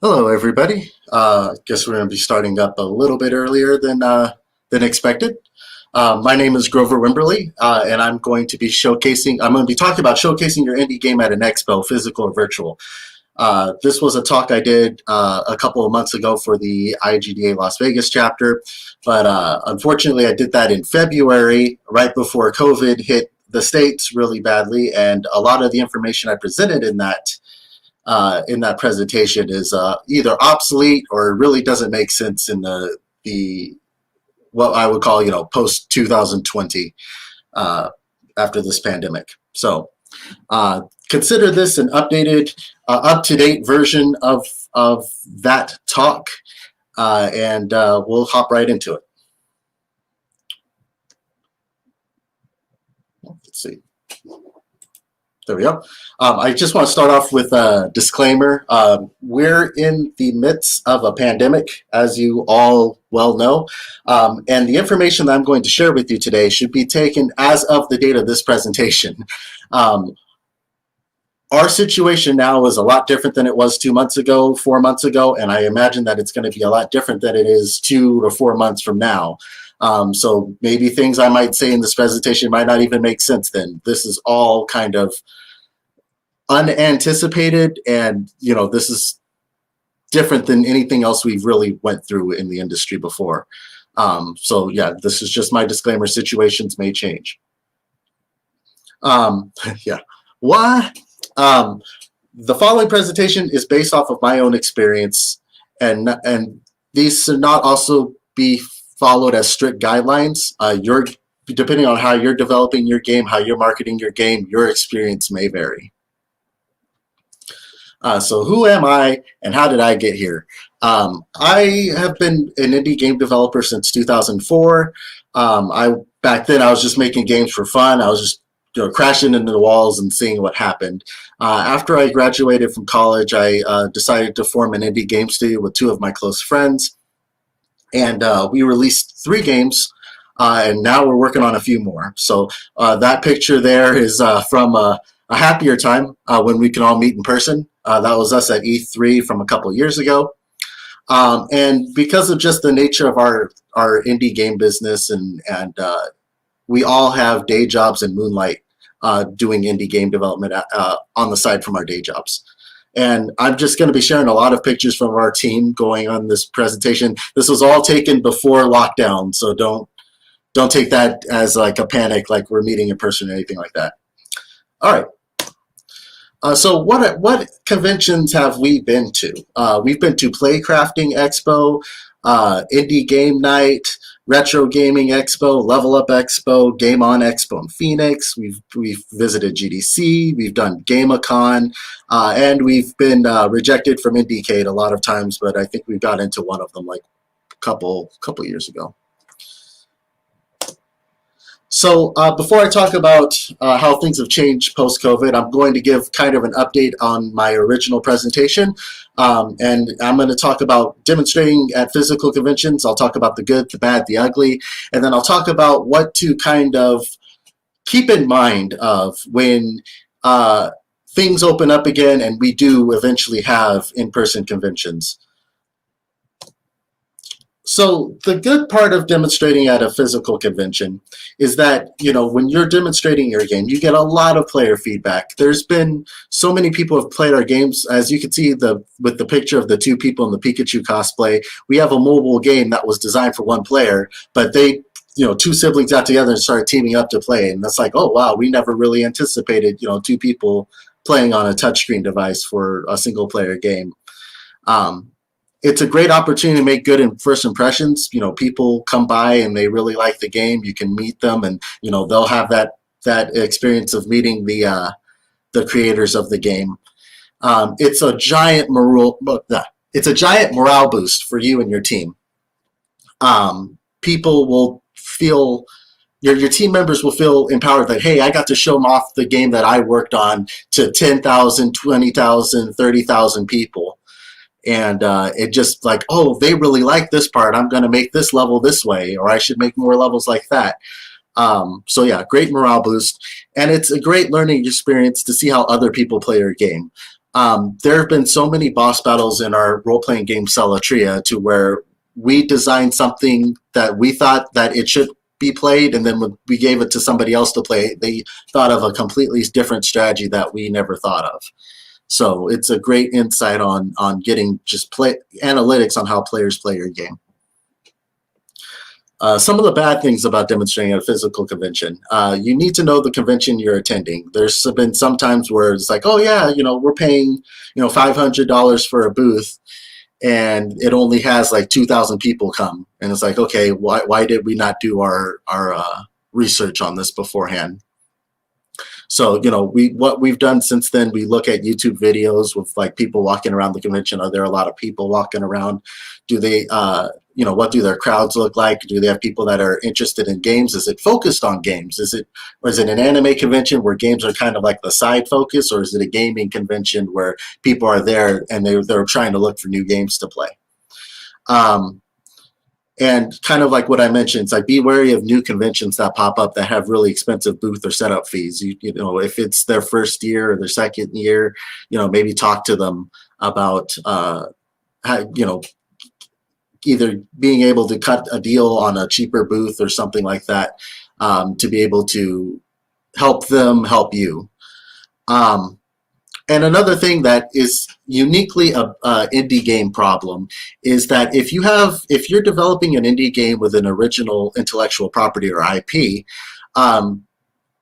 Hello, everybody. Guess we're going to be starting up a little bit earlier than expected. My name is Grover Wimberly, and I'm going to be showcasing. I'm going to be talking about showcasing your indie game at an expo, physical or virtual. This was a talk I did a couple of months ago for the IGDA Las Vegas chapter, but unfortunately, I did that in February, right before COVID hit the states really badly, and a lot of the information I presented in that presentation is either obsolete or really doesn't make sense in the what I would call post 2020 after this pandemic. So consider this an updated, up to date version of that talk, and we'll hop right into it. Let's see. There we go. I just want to start off with a disclaimer. We're in the midst of a pandemic, as you all well know, and the information that I'm going to share with you today should be taken as of the date of this presentation. Our situation now is a lot different than it was 2 months ago, 4 months ago, and I imagine that it's going to be a lot different than it is 2 to 4 months from now. So maybe things I might say in this presentation might not even make sense then. This is all kind of unanticipated, and this is different than anything else we've really went through in the industry before. So yeah, this is just my disclaimer. Situations may change. Yeah. What? The following presentation is based off of my own experience, and these should not also be followed as strict guidelines. Depending on how you're developing your game, how you're marketing your game, your experience may vary. So who am I and how did I get here? I have been an indie game developer since 2004. Back then I was just making games for fun. I was just crashing into the walls and seeing what happened. After I graduated from college, I decided to form an indie game studio with 2 of my close friends, and we released 3 games. And now we're working on a few more. So that picture there is from a happier time when we can all meet in person. That was us at E3 from a couple years ago. And because of just the nature of our indie game business, and we all have day jobs and moonlight doing indie game development on the side from our day jobs. And I'm just going to be sharing a lot of pictures from our team going on this presentation. This was all taken before lockdown, so don't take that as like a panic, like we're meeting in person or anything like that. All right. So what conventions have we been to? We've been to Playcrafting Expo, Indie Game Night, Retro Gaming Expo, Level Up Expo, Game On Expo in Phoenix. We've visited GDC. We've done GameCon, and we've been rejected from Indiecade a lot of times. But I think we got into one of them like a couple years ago. So before I talk about how things have changed post-COVID, I'm going to give kind of an update on my original presentation. And I'm going to talk about demonstrating at physical conventions. I'll talk about the good, the bad, the ugly. And then I'll talk about what to kind of keep in mind of when things open up again and we do eventually have in-person conventions. So the good part of demonstrating at a physical convention is that, when you're demonstrating your game, you get a lot of player feedback. There's been so many people who have played our games. As you can see with the picture of the 2 people in the Pikachu cosplay, we have a mobile game that was designed for 1 player, but they, 2 siblings got together and started teaming up to play. And that's like, oh, wow, we never really anticipated, 2 people playing on a touchscreen device for a single player game. It's a great opportunity to make good first impressions. People come by and they really like the game. You can meet them, and they'll have that experience of meeting the creators of the game. It's a giant morale boost for you and your team. People will feel. Your team members will feel empowered that, hey, I got to show off the game that I worked on to 10,000, 20,000, 30,000 people. And it just like, oh, they really like this part. I'm going to make this level this way, or I should make more levels like that. So yeah, great morale boost. And it's a great learning experience to see how other people play your game. There have been so many boss battles in our role-playing game Celatria to where we designed something that we thought that it should be played, and then when we gave it to somebody else to play, they thought of a completely different strategy that we never thought of. So it's a great insight on getting just play analytics on how players play your game. Some of the bad things about demonstrating at a physical convention. You need to know the convention you're attending. There's been some times where it's like, oh yeah, we're paying, $500 for a booth, and it only has like 2,000 people come, and it's like, okay, why did we not do our research on this beforehand? So, what we've done since then, we look at YouTube videos with like people walking around the convention. Are there a lot of people walking around? Do they, what do their crowds look like? Do they have people that are interested in games? Is it focused on games? Is it an anime convention where games are kind of like the side focus, or is it a gaming convention where people are there and they're trying to look for new games to play? And kind of like what I mentioned, it's like be wary of new conventions that pop up that have really expensive booth or setup fees. If it's their first year or their second year, maybe talk to them about, either being able to cut a deal on a cheaper booth or something like that, to be able to help them help you. And another thing that is uniquely a indie game problem is that if you're developing an indie game with an original intellectual property or IP,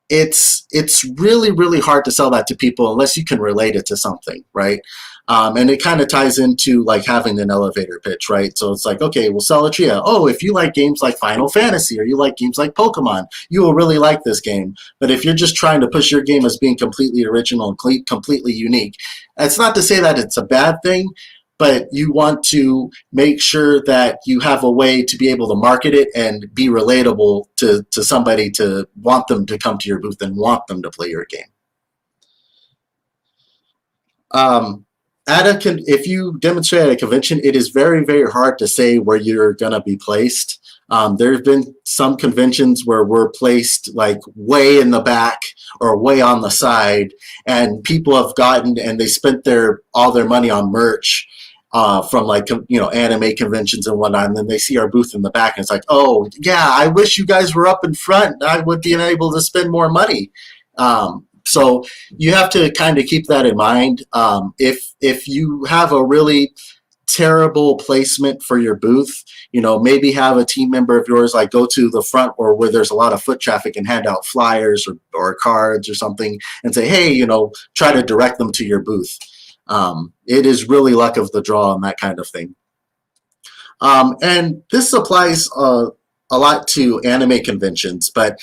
it's really, really hard to sell that to people unless you can relate it to something, right? And it kind of ties into like having an elevator pitch, right? So it's like, okay, we'll sell a trio. Oh, if you like games like Final Fantasy or you like games like Pokemon, you will really like this game. But if you're just trying to push your game as being completely original and completely unique, it's not to say that it's a bad thing, but you want to make sure that you have a way to be able to market it and be relatable to somebody, to want them to come to your booth and want them to play your game. If you demonstrate at a convention, it is very, very hard to say where you're going to be placed. There have been some conventions where we're placed like way in the back or way on the side, and people have gotten and they spent all their money on merch from like anime conventions and whatnot, and then they see our booth in the back and it's like, oh yeah, I wish you guys were up in front. I would be able to spend more money. So you have to kind of keep that in mind. If you have a really terrible placement for your booth, maybe have a team member of yours like go to the front or where there's a lot of foot traffic and hand out flyers or cards or something and say, hey, try to direct them to your booth. It is really luck of the draw and that kind of thing. And this applies a lot to anime conventions, but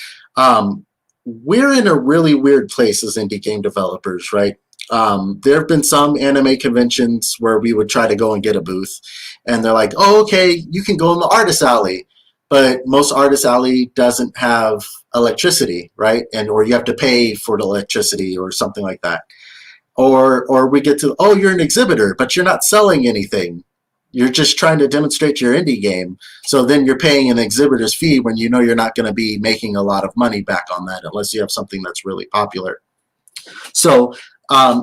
we're in a really weird place as indie game developers, right? There have been some anime conventions where we would try to go and get a booth, and they're like, oh, okay, you can go in the artist alley, but most artist alley doesn't have electricity, right? Or you have to pay for the electricity or something like that. Or we get to, oh, you're an exhibitor, but you're not selling anything. You're just trying to demonstrate your indie game. So then you're paying an exhibitor's fee when you're not going to be making a lot of money back on that unless you have something that's really popular. So I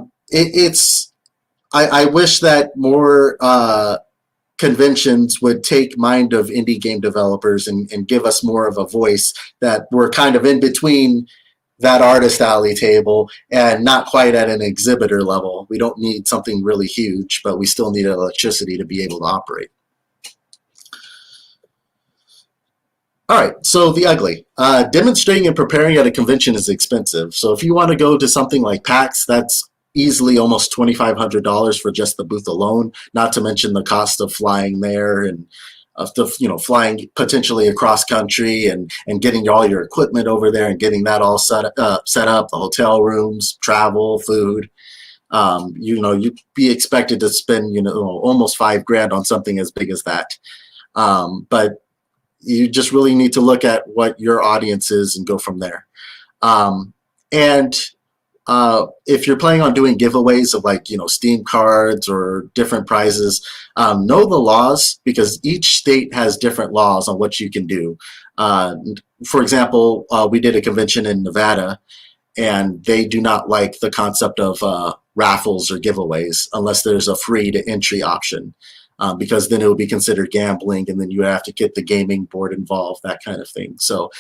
wish that more conventions would take mind of indie game developers and give us more of a voice, that we're kind of in between that artist alley table and not quite at an exhibitor level. We don't need something really huge, but we still need electricity to be able to operate. All right, so the ugly. Demonstrating and preparing at a convention is expensive. So if you want to go to something like PAX, that's easily almost $2,500 for just the booth alone, not to mention the cost of flying there and flying potentially across country and getting all your equipment over there and getting that all set up, the hotel rooms, travel, food. You'd be expected to spend, almost $5,000 on something as big as that. But you just really need to look at what your audience is and go from there. If you're planning on doing giveaways of like, Steam cards or different prizes, know the laws, because each state has different laws on what you can do. For example, we did a convention in Nevada, and they do not like the concept of raffles or giveaways unless there's a free to entry option, because then it would be considered gambling, and then you have to get the gaming board involved, that kind of thing. So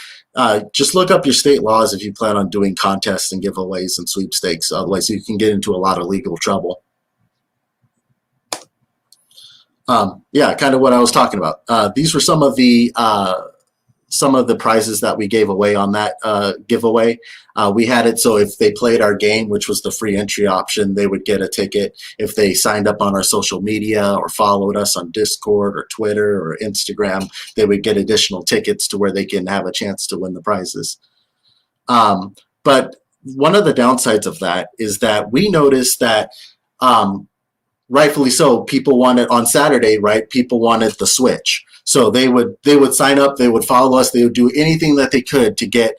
just look up your state laws if you plan on doing contests and giveaways and sweepstakes. Otherwise, you can get into a lot of legal trouble. Yeah, kind of what I was talking about. These were some of the prizes that we gave away on that giveaway. We had it so if they played our game, which was the free entry option, they would get a ticket. If they signed up on our social media or followed us on Discord or Twitter or Instagram, they would get additional tickets to where they can have a chance to win the prizes. But one of the downsides of that is that we noticed that rightfully so, people wanted on Saturday, right? People wanted the Switch. So they would sign up, they would follow us, they would do anything that they could to get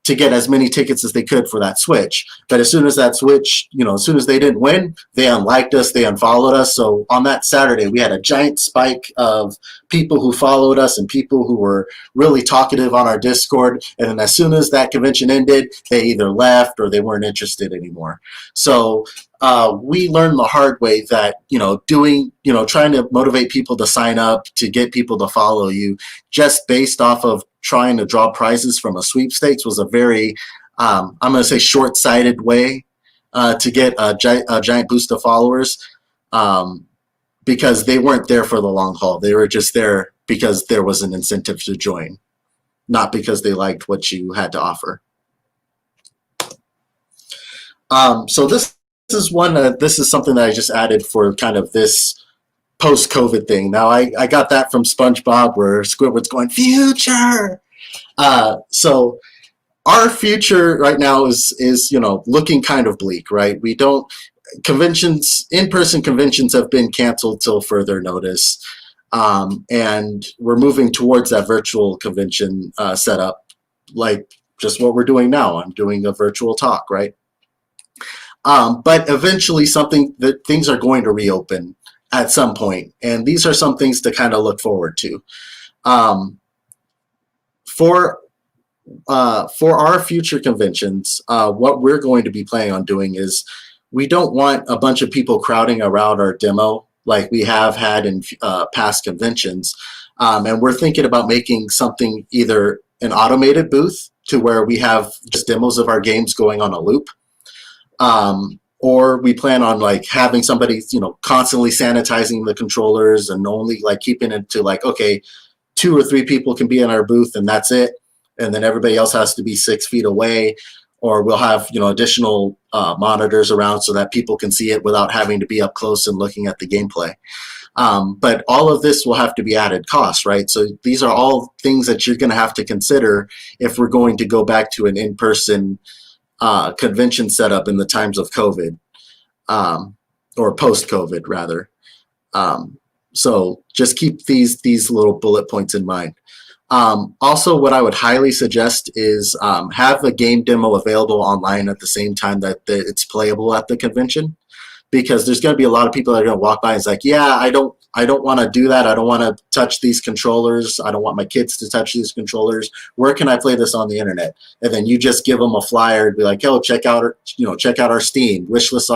as many tickets as they could for that Switch. But as soon as that Switch, as soon as they didn't win, they unliked us, they unfollowed us. So on that Saturday, we had a giant spike of people who followed us and people who were really talkative on our Discord. And then as soon as that convention ended, they either left or they weren't interested anymore. So we learned the hard way that, trying to motivate people to sign up, to get people to follow you just based off of trying to draw prizes from a sweepstakes was a very, I'm going to say, short-sighted way to get a giant boost of followers, because they weren't there for the long haul. They were just there because there was an incentive to join, not because they liked what you had to offer. So this is something that I just added for kind of this post-COVID thing. Now I got that from SpongeBob where Squidward's going, future. So our future right now is looking kind of bleak, right? In-person conventions have been canceled till further notice. And we're moving towards that virtual convention setup, like just what we're doing now. I'm doing a virtual talk, right? But eventually things are going to reopen at some point, and these are some things to kind of look forward to. For our future conventions, what we're going to be planning on doing is we don't want a bunch of people crowding around our demo like we have had in past conventions, and we're thinking about making something either an automated booth to where we have just demos of our games going on a loop. Or we plan on having somebody, constantly sanitizing the controllers and only keeping it to okay, 2 or 3 people can be in our booth and that's it. And then everybody else has to be 6 feet away, or we'll have, additional monitors around so that people can see it without having to be up close and looking at the gameplay. But all of this will have to be added cost, right? So these are all things that you're going to have to consider if we're going to go back to an in-person convention setup in the times of COVID, or post-COVID rather. So just keep these little bullet points in mind. Also, what I would highly suggest is have a game demo available online at the same time that it's playable at the convention, because there's going to be a lot of people that are going to walk by and it's like, yeah, I don't want to do that. I don't want to touch these controllers. I don't want my kids to touch these controllers. Where can I play this on the internet? And then you just give them a flyer and be like, oh, check out our Steam, wishlist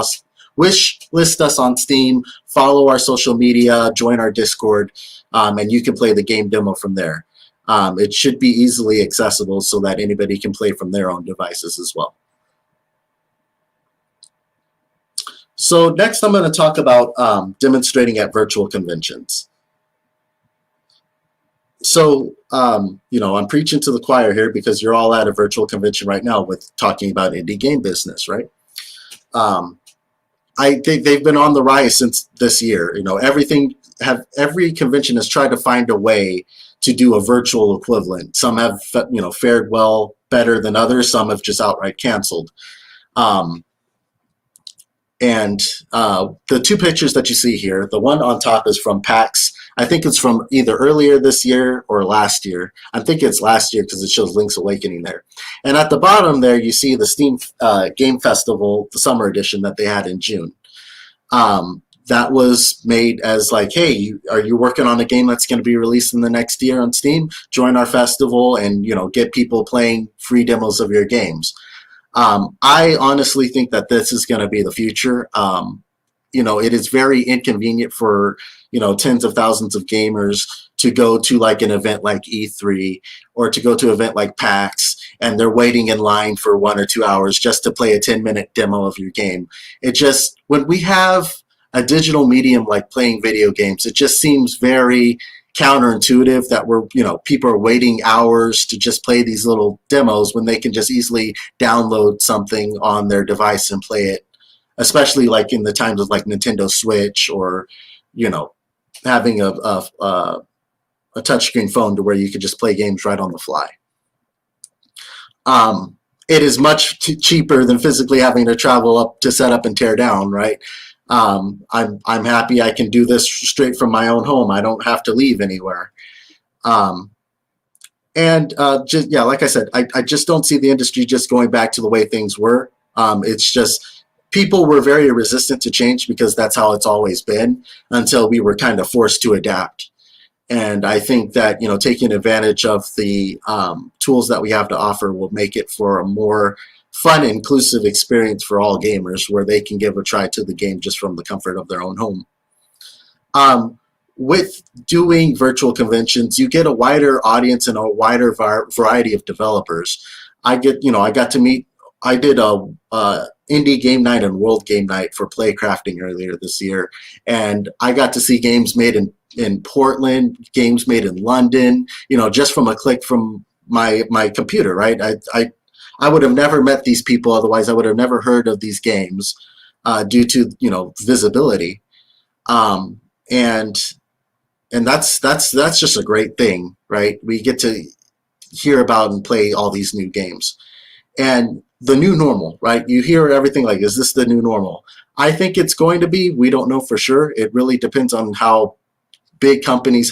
us on Steam, follow our social media, join our Discord, and you can play the game demo from there. It should be easily accessible so that anybody can play from their own devices as well. So next I'm going to talk about demonstrating at virtual conventions. So, I'm preaching to the choir here because you're all at a virtual convention right now with talking about indie game business, right? I think they've been on the rise since this year. Every convention has tried to find a way to do a virtual equivalent. Some have, fared well better than others. Some have just outright canceled. And the 2 pictures that you see here, the one on top is from PAX. I think it's from either earlier this year or last year. I think it's last year because it shows Link's Awakening there. And at the bottom there, you see the Steam Game Festival, the summer edition that they had in June. That was made as hey, are you working on a game that's going to be released in the next year on Steam? Join our festival and, get people playing free demos of your games. I honestly think that this is going to be the future. It is very inconvenient for, tens of thousands of gamers to go to like an event like E3 or to go to an event like PAX, and they're waiting in line for 1 or 2 hours just to play a 10-minute demo of your game. It just, when we have a digital medium like playing video games, it just seems very counterintuitive that people are waiting hours to just play these little demos when they can just easily download something on their device and play it, especially like in the times of like Nintendo Switch, or having a touchscreen phone to where you could just play games right on the fly. It is much cheaper than physically having to travel up to set up and tear down, right? I'm happy I can do this straight from my own home. I don't have to leave anywhere. Like I said, I just don't see the industry just going back to the way things were. It's just people were very resistant to change because that's how it's always been, until we were kind of forced to adapt. And I think that, taking advantage of the tools that we have to offer will make it for a more fun, inclusive experience for all gamers, where they can give a try to the game just from the comfort of their own home. With doing virtual conventions, you get a wider audience and a wider variety of developers. I did a indie game night and world game night for Play Crafting earlier this year, and I got to see games made in Portland, games made in London, just from a click from my computer, right? I would have never met these people otherwise. I would have never heard of these games due to visibility, and that's just a great thing, right? We get to hear about and play all these new games. And the new normal, right? You hear everything like, is this the new normal? I think it's going to be. We don't know for sure. It really depends on how bigger companies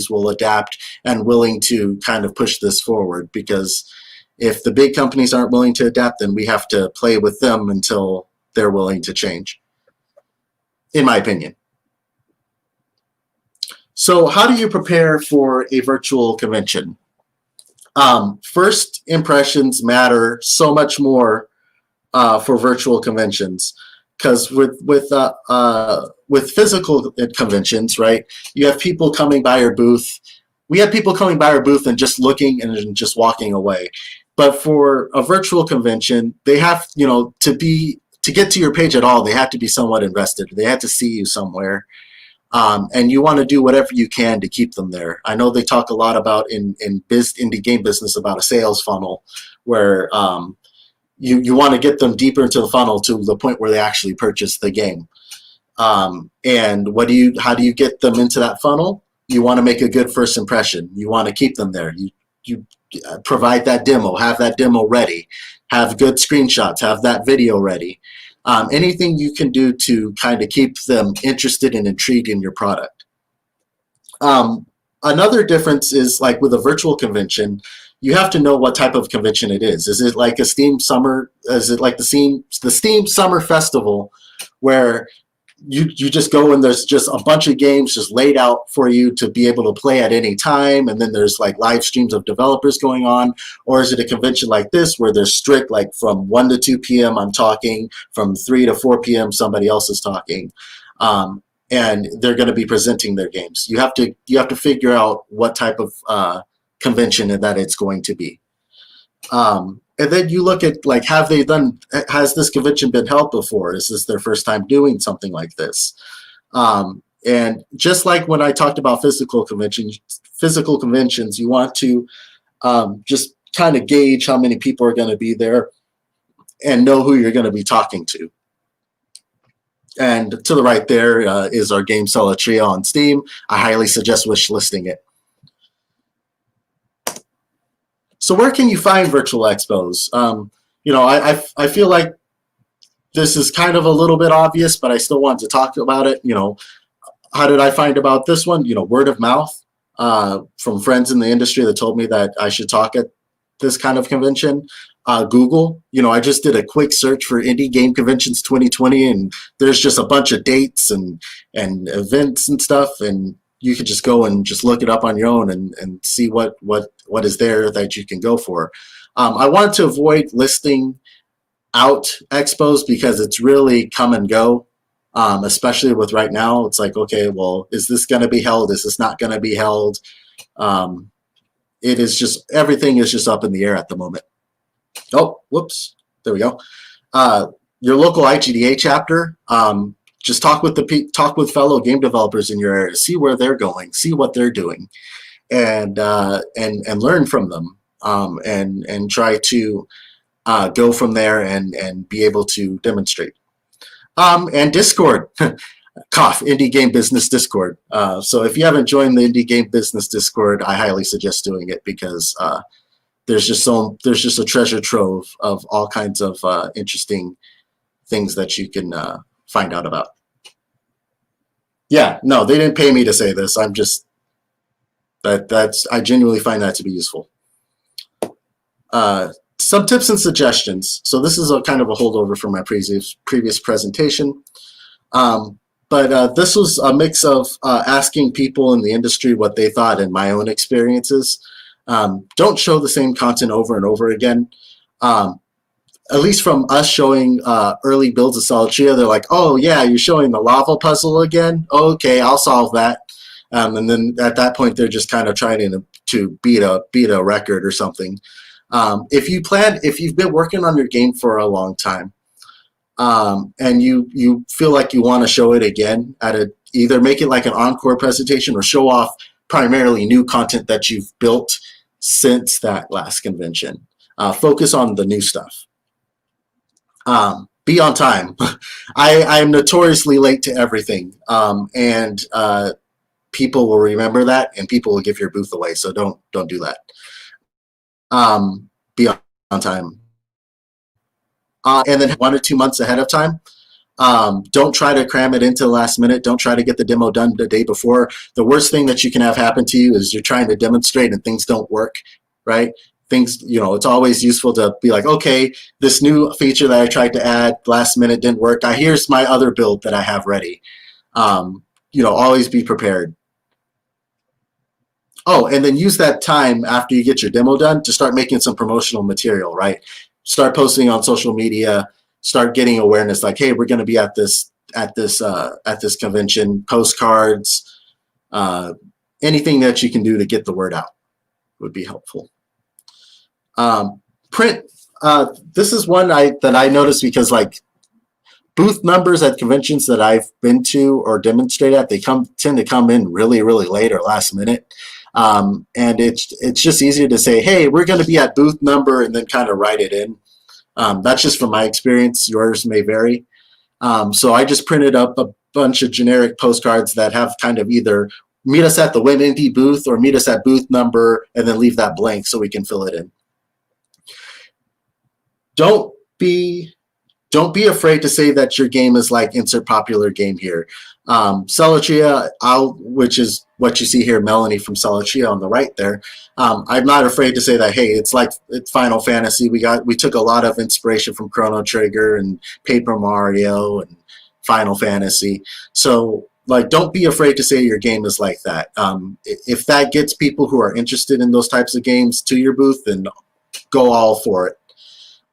will adapt and willing to kind of push this forward. Because if the big companies aren't willing to adapt, then we have to play with them until they're willing to change, in my opinion. So how do you prepare for a virtual convention? First impressions matter so much more for virtual conventions, because with physical conventions, right, you have people coming by your booth. We have people coming by our booth and just looking and just walking away. But for a virtual convention, they have, to get to your page at all, they have to be somewhat invested. They have to see you somewhere. And you want to do whatever you can to keep them there. I know they talk a lot about in indie game business about a sales funnel, where you want to get them deeper into the funnel to the point where they actually purchase the game. And how do you get them into that funnel? You want to make a good first impression. You want to keep them there. You provide that demo, have that demo ready, have good screenshots, have that video ready. Anything you can do to kind of keep them interested and intrigued in your product. Another difference is, like with a virtual convention, you have to know what type of convention it is. Is it like a Steam Summer? Is it like the Steam Summer Festival, where you just go and there's just a bunch of games just laid out for you to be able to play at any time, and then there's like live streams of developers going on? Or is it a convention like this where there's strict, like from 1 to 2 p.m. I'm talking, from 3 to 4 p.m. somebody else is talking, and they're going to be presenting their games? You have to figure out what type of convention that it's going to be. And then you look at, like, has this convention been held before? Is this their first time doing something like this? And just like when I talked about physical conventions, you want to just kind of gauge how many people are going to be there and know who you're going to be talking to. And to the right there is our game seller trio on Steam. I highly suggest wishlisting it. So where can you find virtual expos? I feel like this is kind of a little bit obvious, but I still want to talk about it. How did I find about this one? Word of mouth from friends in the industry that told me that I should talk at this kind of convention. Google, I just did a quick search for Indie Game Conventions 2020, and there's just a bunch of dates and events and stuff, and you could just go and just look it up on your own and see what is there that you can go for. I wanted to avoid listing out expos because it's really come and go, especially with right now. It's like, okay, well, is this going to be held? Is this not going to be held? Um, it is just, everything is just up in the air at the moment. Oh, whoops. There we go. Your local IGDA chapter, just talk with fellow game developers in your area, see where they're going, see what they're doing, and learn from them, and try to go from there and be able to demonstrate. And Discord, cough, Indie Game Business Discord. So if you haven't joined the Indie Game Business Discord, I highly suggest doing it because there's just a treasure trove of all kinds of interesting things that you can find out about. Yeah, no, they didn't pay me to say this. I'm just I genuinely find that to be useful. Some tips and suggestions. So this is a kind of a holdover from my previous presentation. But this was a mix of asking people in the industry what they thought and my own experiences. Don't show the same content over and over again. At least from us showing early builds of Solitria, they're like, oh yeah, you're showing the lava puzzle again? Okay, I'll solve that. And then at that point, they're just kind of trying to beat a record or something. If you've been working on your game for a long time, and you feel like you want to show it again either make it like an encore presentation or show off primarily new content that you've built since that last convention. Focus on the new stuff. Be on time. I am notoriously late to everything, and people will remember that, and people will give your booth away. So don't do that. Be on time. And then 1 or 2 months ahead of time. Don't try to cram it into the last minute. Don't try to get the demo done the day before. The worst thing that you can have happen to you is you're trying to demonstrate and things don't work, right? Things, it's always useful to be like, okay, this new feature that I tried to add last minute didn't work. Here's my other build that I have ready. Always be prepared. Oh, and then use that time after you get your demo done to start making some promotional material, right? Start posting on social media, start getting awareness like, hey, we're going to be at this convention, postcards, anything that you can do to get the word out would be helpful. Print. This is one that I noticed because like booth numbers at conventions that I've been to or demonstrated at, they tend to come in really, really late or last minute. And it's just easier to say, hey, we're going to be at booth number and then kind of write it in. That's just from my experience. Yours may vary. So I just printed up a bunch of generic postcards that have kind of either meet us at the Win Indie booth or meet us at booth number and then leave that blank so we can fill it in. Don't be afraid to say that your game is like insert popular game here. Solitria, which is what you see here, Melanie from Solitria on the right there. I'm not afraid to say that, hey, it's Final Fantasy. We took a lot of inspiration from Chrono Trigger and Paper Mario and Final Fantasy. So like, don't be afraid to say your game is like that. If that gets people who are interested in those types of games to your booth, then go all for it.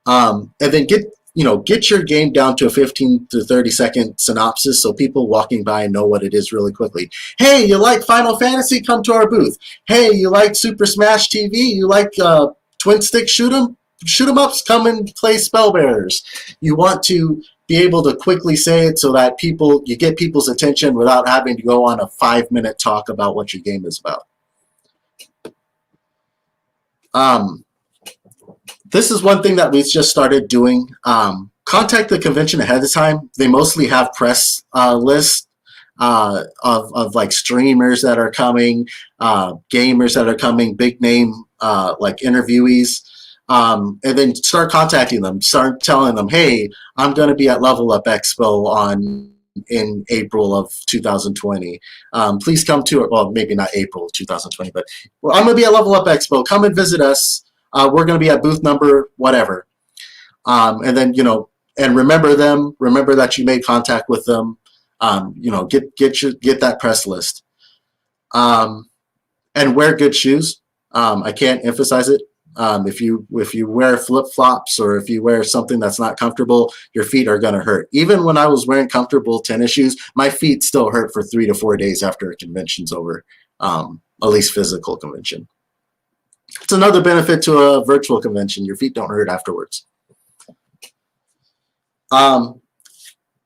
And then get your game down to a 15 to 30 second synopsis so people walking by know what it is really quickly. Hey, you like Final Fantasy? Come to our booth. Hey, you like Super Smash TV? You like twin stick shoot 'em ups? Come and play Spellbearers. You want to be able to quickly say it so that you get people's attention without having to go on a 5-minute talk about what your game is about. This is one thing that we've just started doing. Contact the convention ahead of time. They mostly have press lists of like streamers that are coming, gamers that are coming, big name like interviewees, and then start contacting them. Start telling them, hey, I'm going to be at Level Up Expo in April of 2020. Please come to it. Well, maybe not April 2020, but I'm going to be at Level Up Expo. Come and visit us. We're going to be at booth number whatever. And then, and remember them. Remember that you made contact with them. Get that press list. And wear good shoes. I can't emphasize it If you wear flip flops or if you wear something that's not comfortable, your feet are going to hurt. Even when I was wearing comfortable tennis shoes, my feet still hurt for 3 to 4 days after a convention's over, at least physical convention. It's another benefit to a virtual convention. Your feet don't hurt afterwards.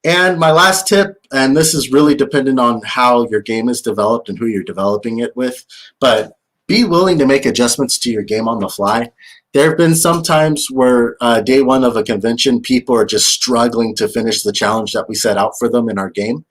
And my last tip, and this is really dependent on how your game is developed and who you're developing it with, but be willing to make adjustments to your game on the fly. There have been some times where day one of a convention, people are just struggling to finish the challenge that we set out for them in our game.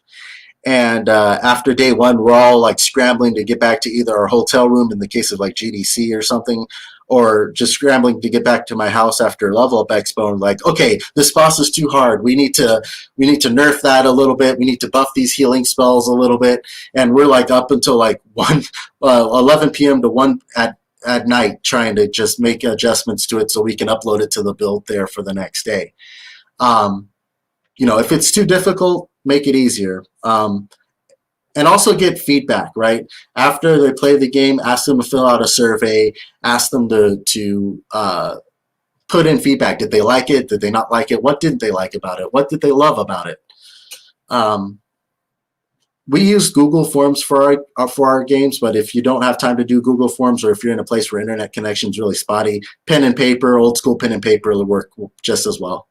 And after day one, we're all like scrambling to get back to either our hotel room in the case of like GDC or something, or just scrambling to get back to my house after Level Up Expo and like, okay, this boss is too hard. We need to nerf that a little bit. We need to buff these healing spells a little bit. And we're like up until like 11 p.m. to 1 at night trying to just make adjustments to it so we can upload it to the build there for the next day. If it's too difficult, make it easier. And also get feedback, right? After they play the game, ask them to fill out a survey, ask them to put in feedback. Did they like it? Did they not like it? What didn't they like about it? What did they love about it? We use Google Forms for our games, but if you don't have time to do Google Forms, or if you're in a place where internet connection is really spotty, pen and paper, old school pen and paper will work just as well.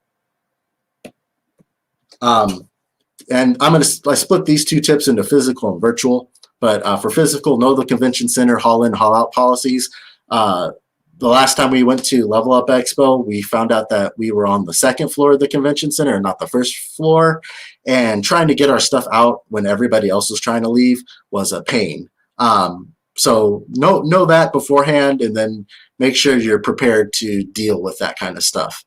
And I split these two tips into physical and virtual. But for physical, know the convention center, haul in, haul out policies. The last time we went to Level Up Expo, we found out that we were on the second floor of the convention center and not the first floor. And trying to get our stuff out when everybody else was trying to leave was a pain. So know that beforehand, and then make sure you're prepared to deal with that kind of stuff.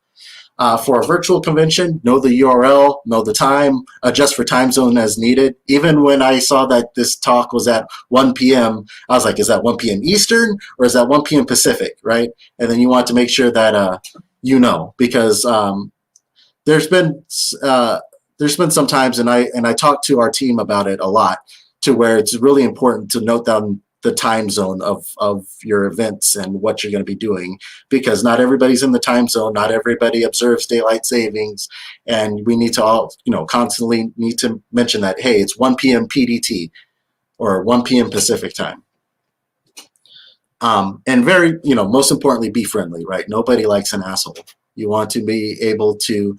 For a virtual convention, know the URL, know the time, adjust for time zone as needed. Even when I saw that this talk was at 1 p.m., I was like, is that 1 p.m. Eastern or is that 1 p.m. Pacific, right? And then you want to make sure that because there's been some times, and I talked to our team about it a lot, to where it's really important to note down the time zone of your events and what you're going to be doing, because not everybody's in the time zone, not everybody observes daylight savings, and we need to all constantly need to mention that, hey, it's 1 p.m. PDT or 1 p.m. Pacific time. And very, most importantly, be friendly, right? Nobody likes an asshole. You want to be able to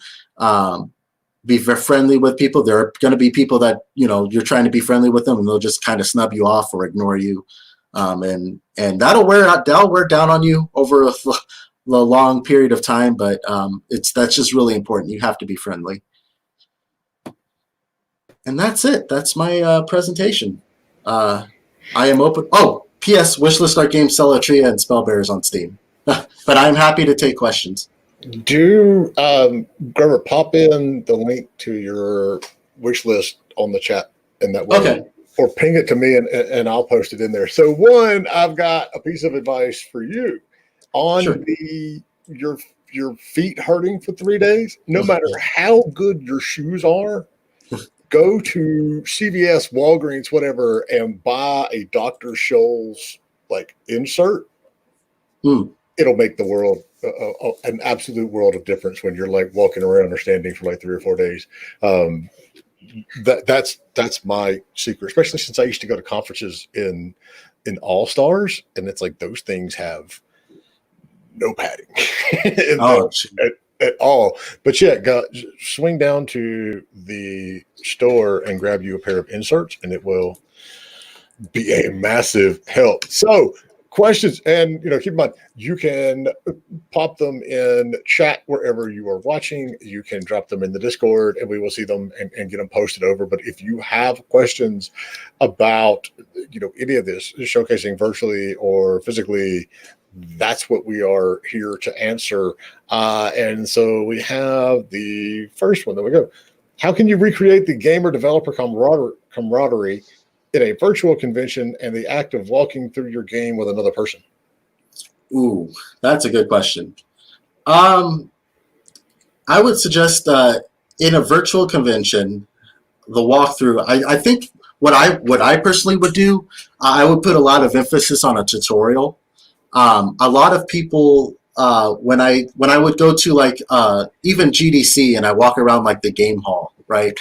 be friendly with people. There are going to be people that you're trying to be friendly with them, and they'll just kind of snub you off or ignore you, and that'll wear down on you over a long period of time. But that's just really important. You have to be friendly, and that's it. That's my presentation. I am open. Oh, P.S. Wishlist our games Celatria and Spellbearers on Steam, but I'm happy to take questions. Do Grover, pop in the link to your wish list on the chat in that way, okay, or ping it to me and I'll post it in there. So one, I've got a piece of advice for you on sure. your feet hurting for 3 days. No matter how good your shoes are, go to CVS, Walgreens, whatever, and buy a Dr. Scholl's insert. It'll make the world an absolute world of difference when you're walking around or standing for 3 or 4 days. That's my secret, especially since I used to go to conferences in All Stars, and it's those things have no padding at all. But yeah, swing down to the store and grab you a pair of inserts, and it will be a massive help. So questions, and keep in mind, you can pop them in chat wherever you are watching. You can drop them in the Discord, and we will see them and get them posted over. But if you have questions about any of this, showcasing virtually or physically, that's what we are here to answer. And so we have the first one. There we go. How can you recreate the gamer developer camaraderie in a virtual convention and the act of walking through your game with another person? Ooh, that's a good question. I would suggest in a virtual convention, the walkthrough. I think what I personally would do, I would put a lot of emphasis on a tutorial. A lot of people, when I would go to like even GDC and I walk around like the game hall, right?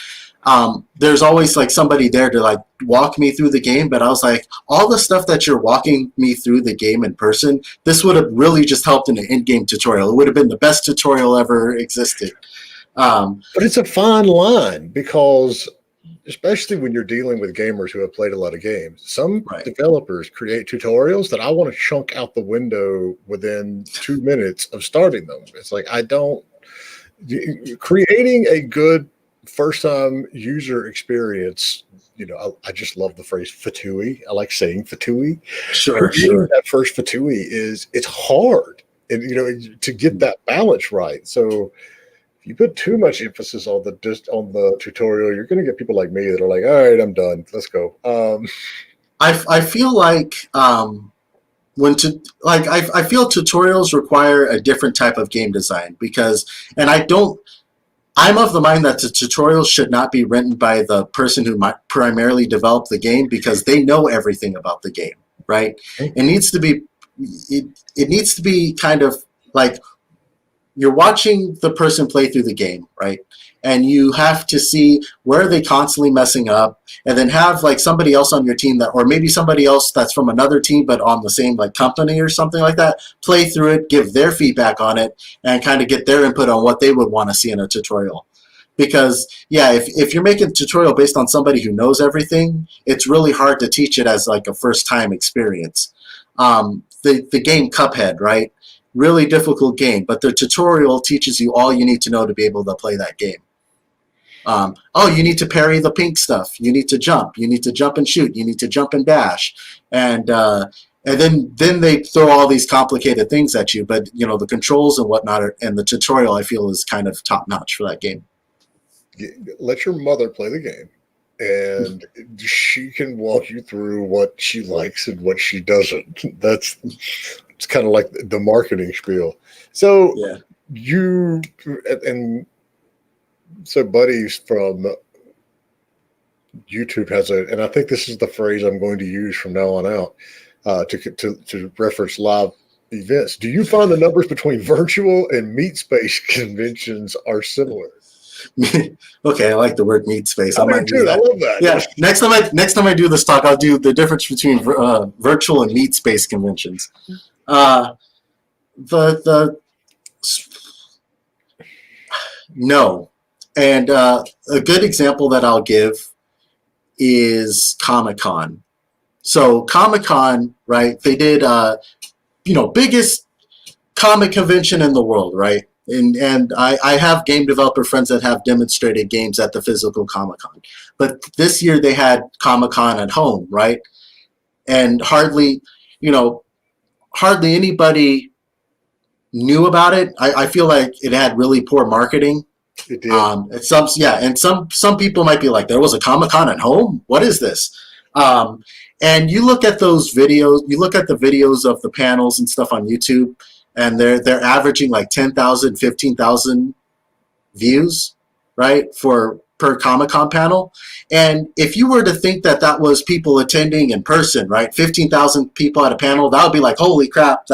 There's always like somebody there to like walk me through the game, but I was like, all the stuff that you're walking me through the game in person, this would have really just helped in an in-game tutorial. It would have been the best tutorial ever existed. But it's a fine line because, especially when you're dealing with gamers who have played a lot of games, some Right. developers create tutorials that I want to chunk out the window within 2 minutes of starting them. It's like, creating a good first time user experience. I just love the phrase fatui. I like saying fatui. Sure, Creating sure. that first fatui it's hard, and to get that balance right. So if you put too much emphasis on the tutorial, you're going to get people like me that are like, all right, I'm done. Let's go. I feel like I feel tutorials require a different type of game design I'm of the mind that the tutorials should not be written by the person who might primarily develop the game because they know everything about the game, right? It needs to be it needs to be kind of like you're watching the person play through the game, right? And you have to see where are they constantly messing up, and then have like somebody else on your team that, or maybe somebody else that's from another team but on the same like company or something like that, play through it, give their feedback on it, and kind of get their input on what they would want to see in a tutorial. Because yeah, if you're making a tutorial based on somebody who knows everything, it's really hard to teach it as like a first time experience. The game Cuphead, right? Really difficult game, but the tutorial teaches you all you need to know to be able to play that game. You need to parry the pink stuff. You need to jump. You need to jump and shoot. You need to jump and dash. And then they throw all these complicated things at you. But the controls and whatnot and the tutorial I feel is kind of top notch for that game. Let your mother play the game, and she can walk you through what she likes and what she doesn't. It's kind of like the marketing spiel. So Yeah. So Buddies from YouTube has and I think this is the phrase I'm going to use from now on out to reference live events. Do you find the numbers between virtual and meat space conventions are similar? Okay, I like the word meat space. I might use that. I love that. Yeah, next time I do this talk, I'll do the difference between virtual and meat space conventions. No, and a good example that I'll give is Comic-Con. So Comic-Con, right? They did biggest comic convention in the world, right? And I have game developer friends that have demonstrated games at the physical Comic-Con. But this year they had Comic-Con at home, right? And hardly anybody knew about it. I feel like it had really poor marketing. It did. And some people might be like, there was a Comic-Con at home? What is this? And you look at those videos, you look at the videos of the panels and stuff on YouTube, and they're averaging like 10,000, 15,000 views, right, per Comic-Con panel. And if you were to think that was people attending in person, right, 15,000 people at a panel, that would be like, holy crap,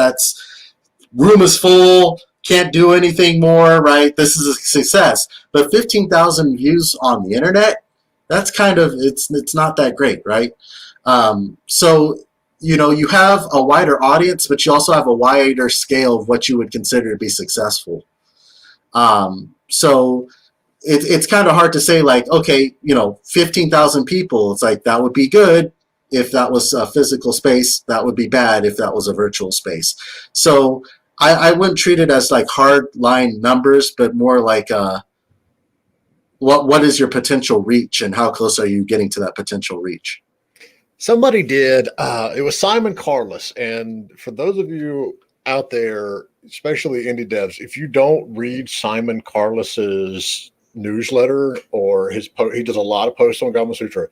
room is full, can't do anything more, right? This is a success. But 15,000 views on the internet, that's kind of, it's not that great, right? So you have a wider audience, but you also have a wider scale of what you would consider to be successful. So it's kind of hard to say like, okay, 15,000 people, it's like that would be good if that was a physical space. That would be bad if that was a virtual space. So I wouldn't treat it as like hard line numbers, but more like what is your potential reach and how close are you getting to that potential reach? Somebody did. It was Simon Carless. And for those of you out there, especially indie devs, if you don't read Simon Carless's newsletter or he does a lot of posts on Gama Sutra,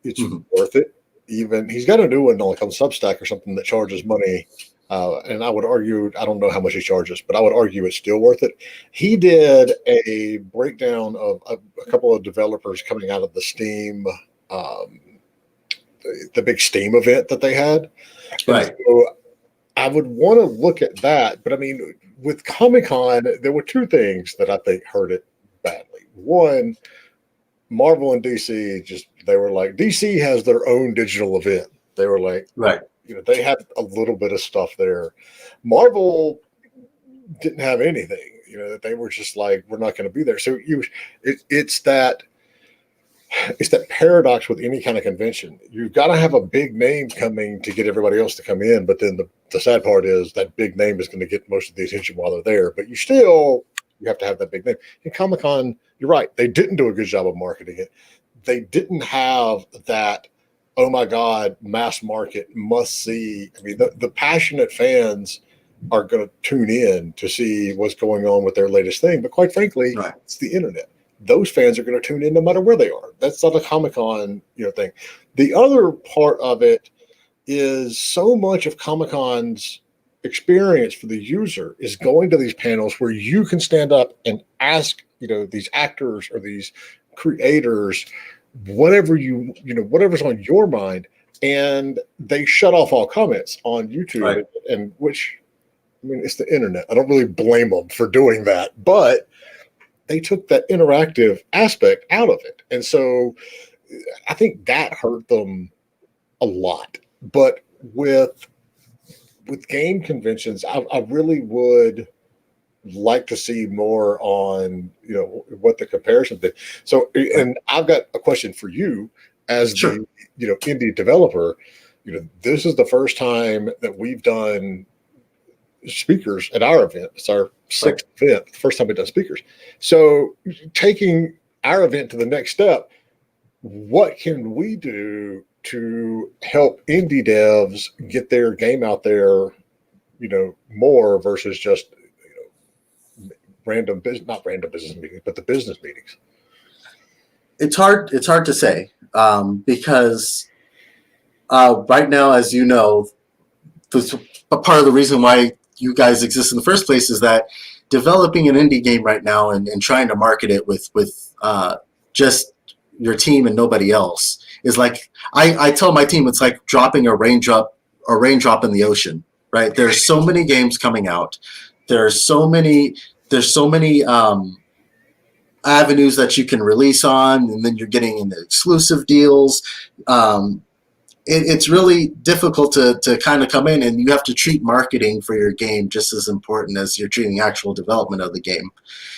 it's worth it. Even he's got a new one like on Substack or something that charges money. And I would argue, I don't know how much he charges, but I would argue it's still worth it. He did a breakdown of a couple of developers coming out of the Steam, the big Steam event that they had. Right. So I would want to look at that, but I mean, with Comic-Con, there were two things that I think hurt it badly. One, Marvel and DC they were like, DC has their own digital event. They were like, Right. they had a little bit of stuff there. Marvel didn't have anything. That they were just like, we're not going to be there. So it's that paradox with any kind of convention. You've got to have a big name coming to get everybody else to come in, but then the sad part is that big name is going to get most of the attention while they're there. But you have to have that big name. In Comic-Con, you're right. They didn't do a good job of marketing it. They didn't have that, oh my God, mass market must see. I mean, the passionate fans are going to tune in to see what's going on with their latest thing. But quite frankly, Right. It's the internet. Those fans are going to tune in no matter where they are. That's not a Comic-Con, thing. The other part of it is so much of Comic-Con's experience for the user is going to these panels where you can stand up and ask, these actors or these creators, whatever's on your mind, and they shut off all comments on YouTube. Right. And which, I mean, it's the internet. I don't really blame them for doing that, but they took that interactive aspect out of it. And so I think that hurt them a lot. But with game conventions, I really would like to see more on, what the comparison did. So, and I've got a question for you as Sure. the, indie developer. This is the first time that we've done speakers at our event. It's our sixth event, the first time we've done speakers. So taking our event to the next step, what can we do to help indie devs get their game out there, more versus just, not random business meetings, but the business meetings? It's hard to say because right now, as you know, a part of the reason why you guys exist in the first place is that developing an indie game right now and trying to market it with just your team and nobody else is like, I tell my team, it's like dropping a raindrop in the ocean, right? There's so many games coming out. There's so many avenues that you can release on, and then you're getting into exclusive deals. It's really difficult to kind of come in, and you have to treat marketing for your game just as important as you're treating actual development of the game.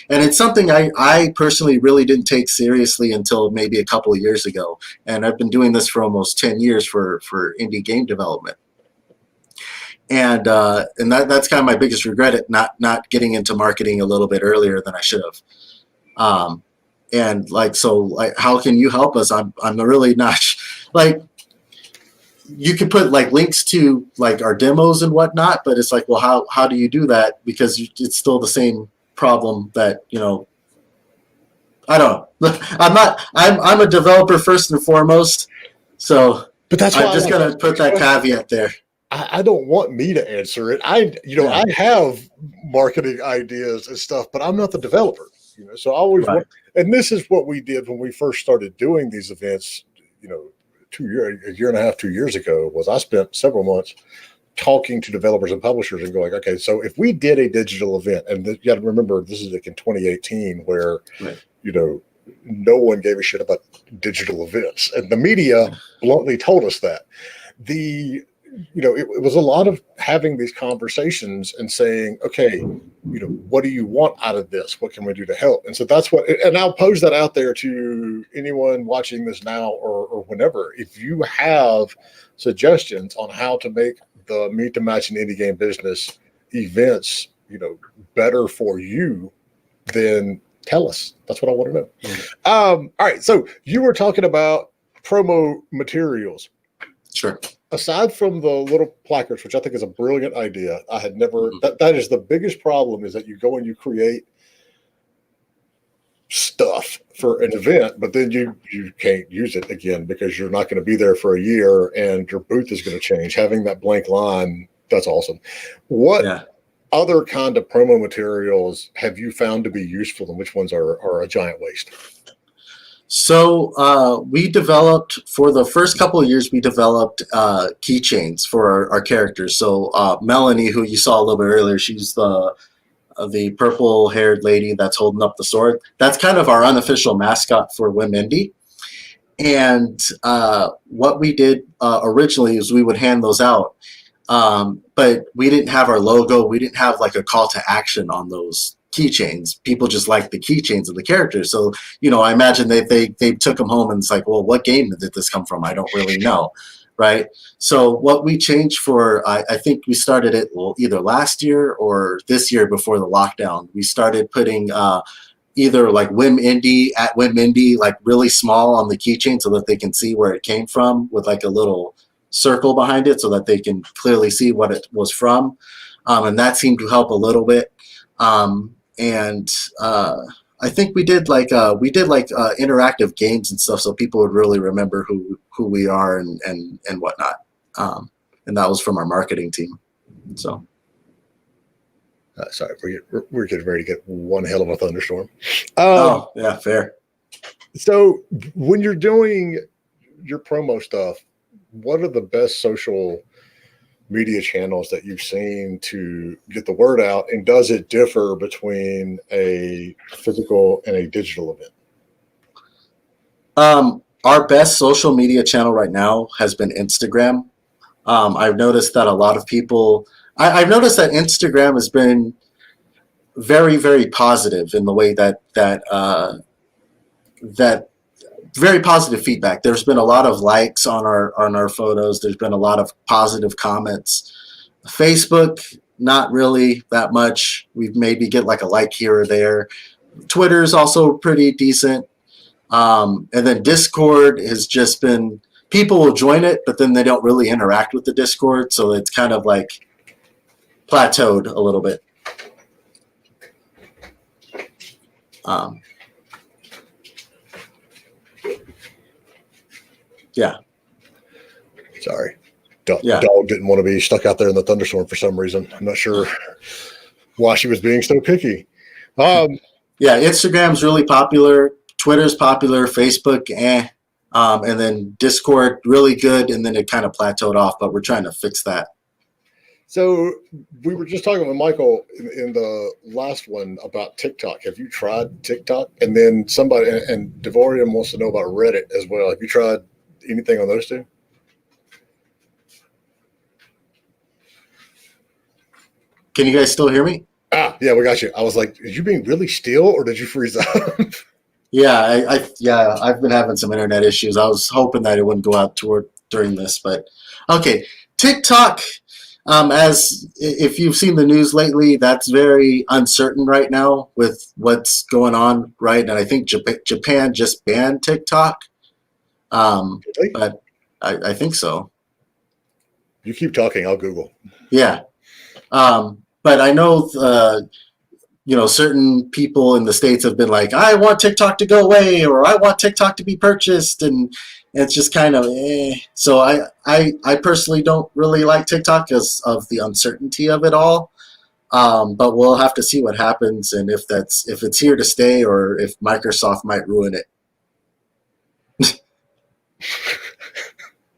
And it's something I personally really didn't take seriously until maybe a couple of years ago. And I've been doing this for almost 10 years for indie game development. And that's kind of my biggest regret at not getting into marketing a little bit earlier than I should have. And like, so like, how can you help us? I'm really not like, you can put like links to like our demos and whatnot, but it's like, well, how do you do that? Because it's still the same problem that, I don't know. I'm a developer first and foremost. So But that's why I'm just going to put that caveat there. I don't want me to answer it. I have marketing ideas and stuff, but I'm not the developer, so I always Right. and this is what we did when we first started doing these events, a year and a half, 2 years ago, was I spent several months talking to developers and publishers and going, okay, so if we did a digital event, and you got to remember, this is like in 2018 where, Right. No one gave a shit about digital events, and the media bluntly told us that. It was a lot of having these conversations and saying, okay, what do you want out of this? What can we do to help? And so that's and I'll pose that out there to anyone watching this now or whenever. If you have suggestions on how to make the Meet to Match and indie game business events, better for you, then tell us. That's what I want to know. Mm-hmm. All right. So you were talking about promo materials. Sure. Aside from the little placards, which I think is a brilliant idea, I had never, that is the biggest problem, is that you go and you create stuff for an event, but then you can't use it again because you're not going to be there for a year and your booth is going to change. Having that blank line, that's awesome. What other kind of promo materials have you found to be useful, and which ones are a giant waste? So we developed for the first couple of years. We developed keychains for our characters. So Melanie, who you saw a little bit earlier, she's the purple-haired lady that's holding up the sword. That's kind of our unofficial mascot for Wimberly. And what we did originally is we would hand those out, but we didn't have our logo. We didn't have like a call to action on those keychains. People just like the keychains of the characters. So, I imagine they took them home and it's like, well, what game did this come from? I don't really know, right? So what we changed for, I think we started it either last year or this year before the lockdown. We started putting either like Wimberly, like really small on the keychain so that they can see where it came from with like a little circle behind it so that they can clearly see what it was from. And that seemed to help a little bit. And I think we did like interactive games and stuff so people would really remember who we are and whatnot. And that was from our marketing team. So. Sorry, we're getting ready to get one hell of a thunderstorm. Oh, yeah, fair. So when you're doing your promo stuff, what are the best social media channels that you've seen to get the word out? And does it differ between a physical and a digital event? Our best social media channel right now has been Instagram. I've noticed that a lot of people... I've noticed that Instagram has been very, very positive in the way that very positive feedback. There's been a lot of likes on our photos. There's been a lot of positive comments. Facebook, not really that much. We maybe get like a like here or there. Twitter is also pretty decent. And then Discord has just been, people will join it, but then they don't really interact with the Discord. So it's kind of like plateaued a little bit. Yeah. Sorry. Dog didn't want to be stuck out there in the thunderstorm for some reason. I'm not sure why she was being so picky. Yeah, Instagram's really popular. Twitter's popular. Facebook, and then Discord, really good. And then it kind of plateaued off, but we're trying to fix that. So we were just talking with Michael in the last one about TikTok. Have you tried TikTok? And then somebody, and Devorian wants to know about Reddit as well. Have you tried anything on those two? Can you guys still hear me? Yeah, we got you. I was like, are you being really still or did you freeze up? Yeah, I've been having some internet issues. I was hoping that it wouldn't go out during this, but okay. TikTok, as if you've seen the news lately, that's very uncertain right now with what's going on, right? And I think Japan just banned TikTok. Really? But I think so. You keep talking, I'll Google. Yeah. But I know, certain people in the States have been like, I want TikTok to go away, or I want TikTok to be purchased. And it's just kind of, So I personally don't really like TikTok because of the uncertainty of it all. But we'll have to see what happens and if it's here to stay or if Microsoft might ruin it.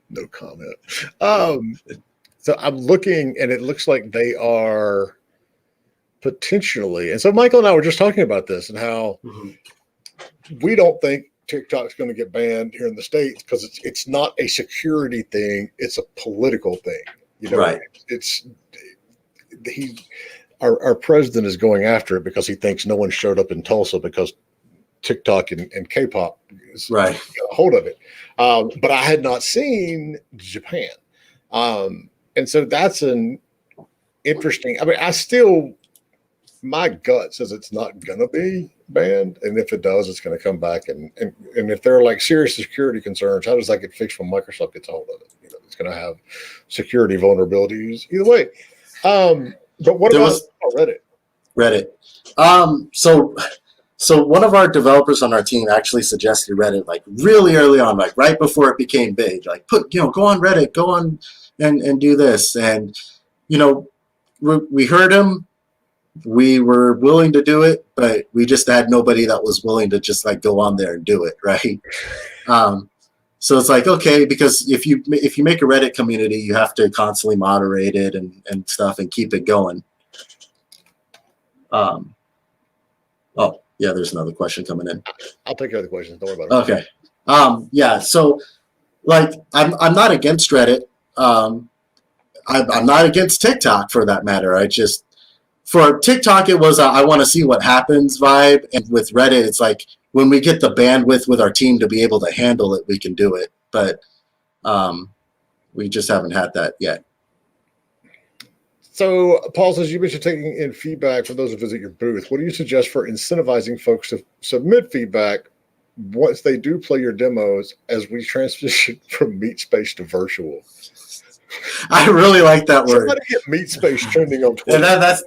No comment. So I'm looking, and it looks like they are potentially. And so Michael and I were just talking about this and how we don't think TikTok's going to get banned here in the States because it's not a security thing; it's a political thing. Right? Our president is going after it because he thinks no one showed up in Tulsa because TikTok and K-pop got a hold of it. But I had not seen Japan. And so that's an interesting, my gut says it's not going to be banned. And if it does, it's going to come back. And if there are like serious security concerns, how does that get fixed when Microsoft gets a hold of it? It's going to have security vulnerabilities either way. But what about Reddit? Reddit. So one of our developers on our team actually suggested Reddit like really early on, like right before it became big, like go on Reddit, go on and do this. And, we heard him, we were willing to do it, but we just had nobody that was willing to just like go on there and do it, right? So it's like, okay, because if you make a Reddit community, you have to constantly moderate it and stuff and keep it going. Oh yeah, there's another question coming in. I'll take care of the questions. Don't worry about it. Okay. Yeah. So like, I'm not against Reddit. I'm not against TikTok for that matter. I just, for TikTok, it was I want to see what happens vibe, and with Reddit, it's like when we get the bandwidth with our team to be able to handle it, we can do it. But we just haven't had that yet. So, Paul says, you mentioned taking in feedback from those who visit your booth. What do you suggest for incentivizing folks to submit feedback once they do play your demos as we transition from meat space to virtual? I really like that word. Somebody get meat space trending on Twitter. Yeah, that's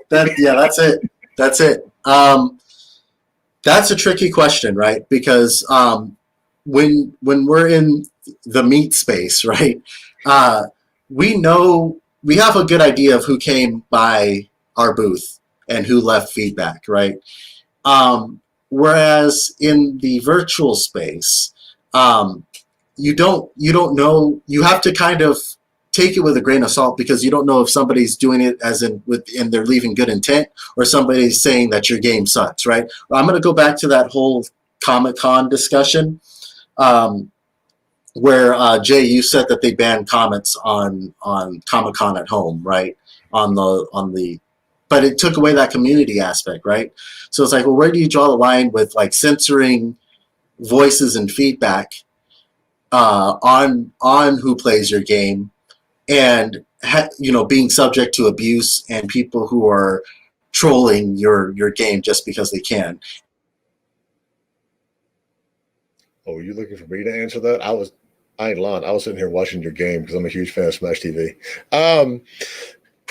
it. That's it. That's a tricky question, right? Because when we're in the meat space, right, we have a good idea of who came by our booth and who left feedback, right? Whereas in the virtual space, you don't know. You have to kind of take it with a grain of salt, because you don't know if somebody's doing it and they're leaving good intent, or somebody's saying that your game sucks, right? I'm going to go back to that whole Comic-Con discussion, where Jay, you said that they banned comments on Comic-Con at home, right? But it took away that community aspect, right? So it's like, well, where do you draw the line with like censoring voices and feedback on who plays your game, and being subject to abuse and people who are trolling your game just because they can? Oh, are you looking for me to answer that? I ain't lying. I was sitting here watching your game because I'm a huge fan of Smash TV. Oh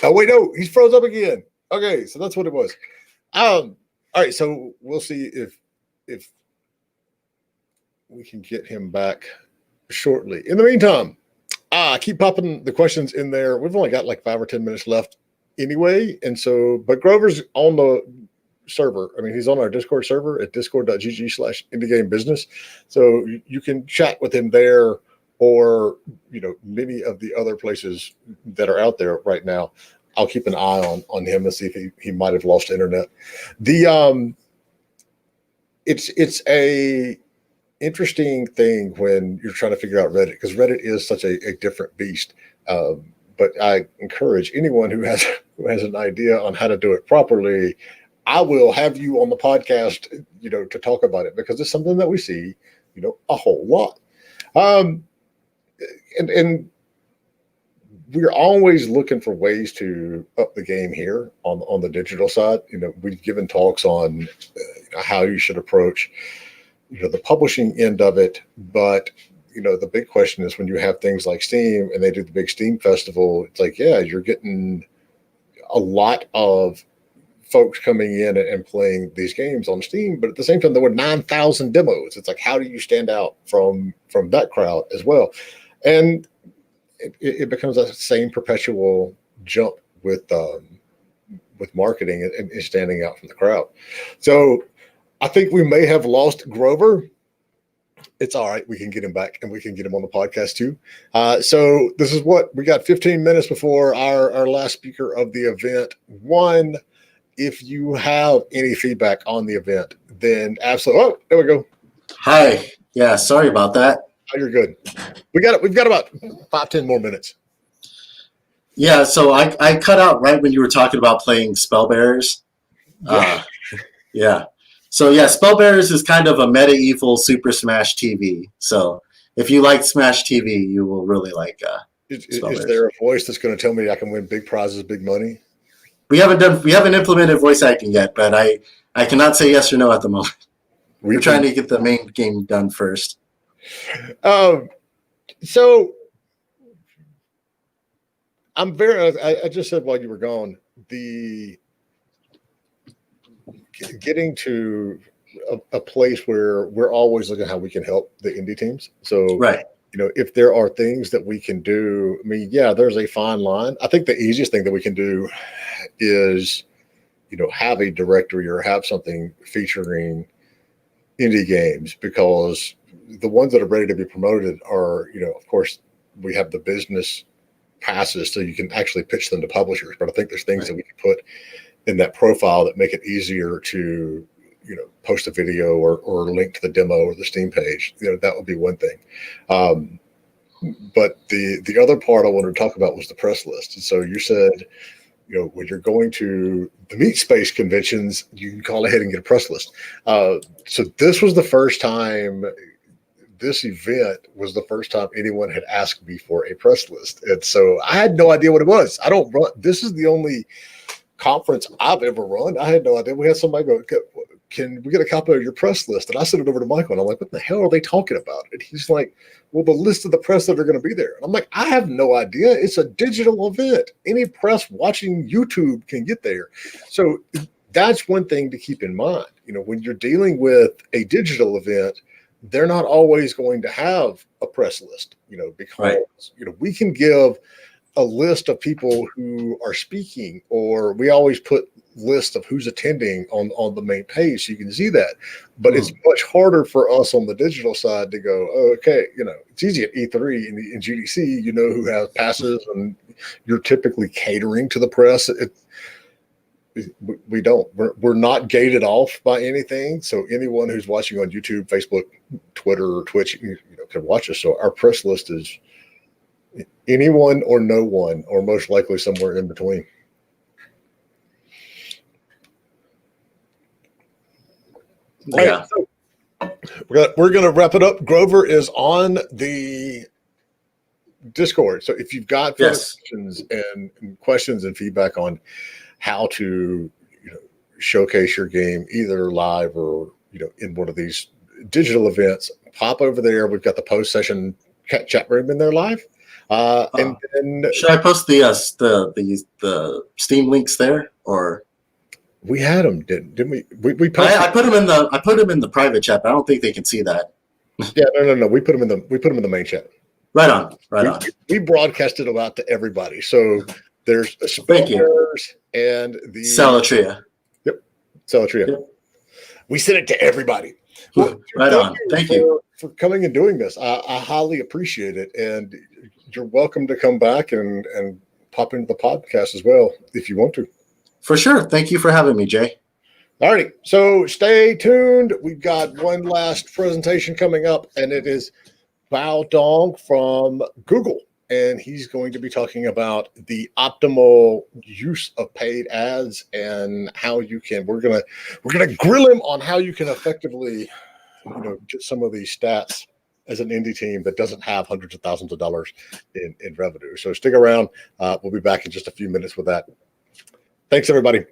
wait, no, he's froze up again. Okay, so that's what it was. All right, so we'll see if we can get him back shortly. In the meantime, keep popping the questions in there. We've only got like 5 or 10 minutes left anyway, and so but Grover's on the server. I mean, he's on our Discord server at discord.gg/indiegamebusiness. So you can chat with him there, or many of the other places that are out there right now. I'll keep an eye on him and see if he might have lost internet. It's a interesting thing when you're trying to figure out Reddit, because Reddit is such a different beast. But I encourage anyone who has an idea on how to do it properly. I will have you on the podcast, to talk about it, because it's something that we see, a whole lot. And we're always looking for ways to up the game here on the digital side. We've given talks on how you should approach, the publishing end of it. But, the big question is when you have things like Steam and they do the big Steam festival, it's like, yeah, you're getting a lot of folks coming in and playing these games on Steam, but at the same time, there were 9,000 demos. It's like, how do you stand out from that crowd as well? And it becomes that same perpetual jump with marketing and standing out from the crowd. So I think we may have lost Grover. It's all right. We can get him back, and we can get him on the podcast too. So this is what we got. 15 minutes before our last speaker of the event. One, if you have any feedback on the event, then absolutely. Oh, there we go. Hi. Yeah, sorry about that. Oh, you're good. We've got about 5-10 more minutes. Yeah, so I cut out right when you were talking about playing Spellbearers. Yeah. So yeah, Spellbearers is kind of a medieval Super Smash TV. So if you like Smash TV, you will really like Is there a voice that's going to tell me I can win big prizes, big money? We haven't implemented voice acting yet, but I cannot say yes or no at the moment. We're trying to get the main game done first. So I just said while you were gone, the getting to a place where we're always looking at how we can help the indie teams. So, right. If there are things that we can do, I mean, yeah, there's a fine line. I think the easiest thing that we can do is, have a directory or have something featuring indie games, because the ones that are ready to be promoted are, of course, we have the business passes so you can actually pitch them to publishers. But I think there's things that we can put in that profile that make it easier to, post a video or link to the demo or the Steam page. That would be one thing. But the other part I wanted to talk about was the press list. And so you said, when you're going to the meat space conventions, you can call ahead and get a press list. So this was the first time, this event was the first time anyone had asked me for a press list. And so I had no idea what it was. I don't run, this is the only conference I've ever run. I had no idea. We had somebody go, can we get a copy of your press list? And I sent it over to Michael, and I'm like, what the hell are they talking about? And he's like, well, the list of the press that are going to be there. And I'm like, I have no idea. It's a digital event. Any press watching YouTube can get there. So that's one thing to keep in mind. When you're dealing with a digital event, they're not always going to have a press list, because, we can give a list of people who are speaking, or we always put list of who's attending on the main page so you can see that. But it's much harder for us on the digital side to go, okay, it's easy at E3 and GDC, who has passes, and you're typically catering to the press. We don't. We're not gated off by anything. So anyone who's watching on YouTube, Facebook, Twitter, or Twitch, can watch us. So our press list is anyone or no one, or most likely somewhere in between. Yeah. Right, so we're gonna wrap it up. Grover is on the Discord, so if you've got questions and feedback on how to showcase your game either live or in one of these digital events, pop over there. We've got the post session chat room in there live. And then should I post the Steam links there, or? We had them, didn't we? We posted. I put them in the private chat, but I don't think they can see that. Yeah, no. We put them in the main chat. Right on. We broadcasted them out to everybody. So there's a Thank you. And the Salatria. Yep, Salatria. Yep. We sent it to everybody. Well, right on. Thank you for coming and doing this. I highly appreciate it, and you're welcome to come back and pop into the podcast as well if you want to. For sure. Thank you for having me, Jay. All righty. So stay tuned. We've got one last presentation coming up, and it is Bao Dong from Google. And he's going to be talking about the optimal use of paid ads and how you can, we're gonna grill him on how you can effectively, get some of these stats as an indie team that doesn't have hundreds of thousands of dollars in revenue. So stick around. We'll be back in just a few minutes with that. Thanks, everybody.